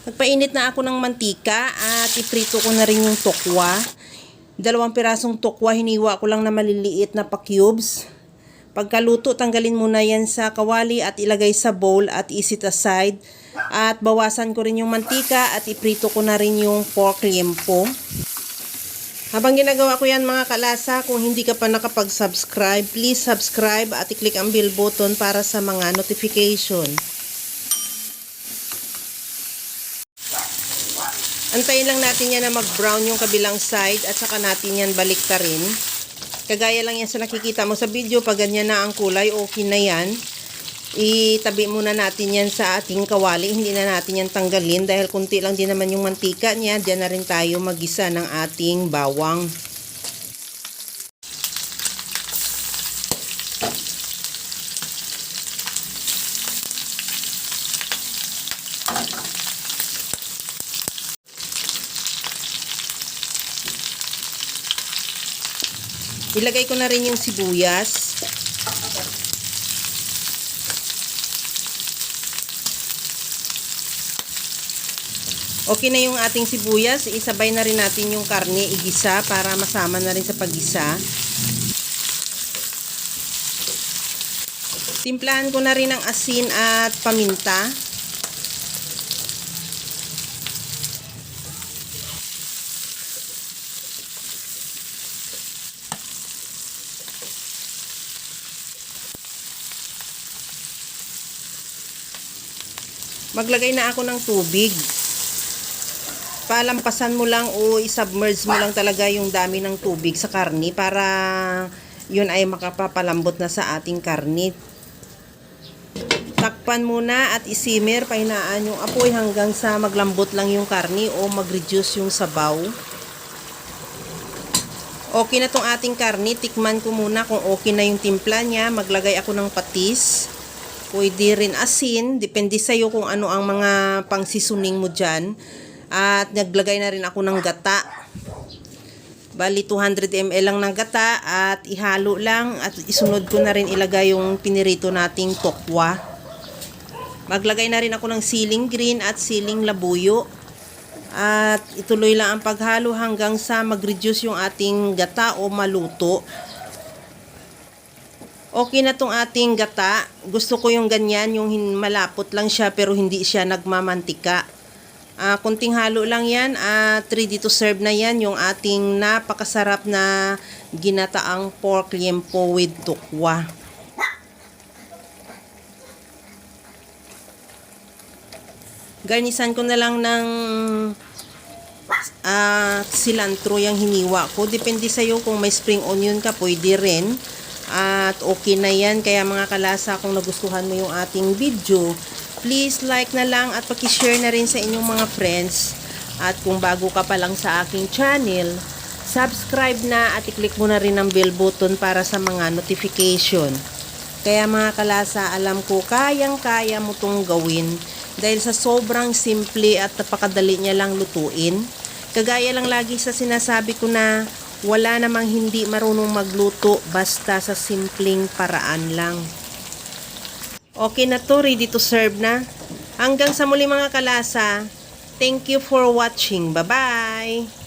Nagpainit na ako ng mantika at iprito ko na rin yung tokwa. 2 pirasong tokwa, hiniwa ko lang na maliliit na pa-cubes. Pagkaluto, tanggalin muna yan sa kawali at ilagay sa bowl at isit aside. At bawasan ko rin yung mantika at iprito ko na rin yung pork liempo. Habang ginagawa ko yan mga kalasa, kung hindi ka pa nakapag-subscribe, please subscribe at i-click ang bell button para sa mga notification. Antayin lang natin yan na mag-brown yung kabilang side at saka natin yan baliktarin. Kagaya lang yan sa nakikita mo sa video, pag ganyan na ang kulay, okay na yan. Itabi muna natin yan sa ating kawali, hindi na natin yan tanggalin dahil kunti lang din naman yung mantika niya. Diyan na rin tayo magisa ng ating bawang. Ilagay ko na rin yung sibuyas. Okay na yung ating sibuyas. Isabay na rin natin yung karne, igisa para masama na rin sa paggisa. Timplahan ko na rin ang asin at paminta. Maglagay na ako ng tubig. Palampasan mo lang o isubmerge mo lang talaga yung dami ng tubig sa karni para yun ay makapapalambot na sa ating karni. Takpan muna at isimmer, pahinaan yung apoy hanggang sa maglambot lang yung karni o mag-reduce yung sabaw. Okay na tong ating karni. Tikman ko muna kung okay na yung timpla niya. Maglagay ako ng patis. Pwede rin asin, depende sa'yo kung ano ang mga pang-seasoning mo dyan. At naglagay na rin ako ng gata. Bali 200 ml lang ng gata at ihalo lang at isunod ko na rin ilagay yung pinirito nating tokwa. Maglagay na rin ako ng siling green at siling labuyo. At ituloy lang ang paghalo hanggang sa mag-reduce yung ating gata o maluto. Okay na tong ating gata. Gusto ko yung ganyan, yung malapot lang siya pero hindi siya nagmamantika. Kunting halo lang yan at ready to serve na yan yung ating napakasarap na ginataang pork liempo with tokwa. Garnisan ko na lang ng cilantro yung hiniwa ko. Depende sa'yo kung may spring onion ka, pwede rin. At okay na yan. Kaya mga kalasa, kung nagustuhan mo yung ating video, please like na lang at pakishare na rin sa inyong mga friends. At kung bago ka pa lang sa aking channel, subscribe na at i-click mo na rin ang bell button para sa mga notification. Kaya mga kalasa, alam ko kayang-kaya mo itong gawin dahil sa sobrang simple at napakadali niya lang lutuin. Kagaya lang lagi sa sinasabi ko na wala namang hindi marunong magluto basta sa simpleng paraan lang. Okay na to, ready to serve na. Hanggang sa muli mga kalasa. Thank you for watching. Bye-bye!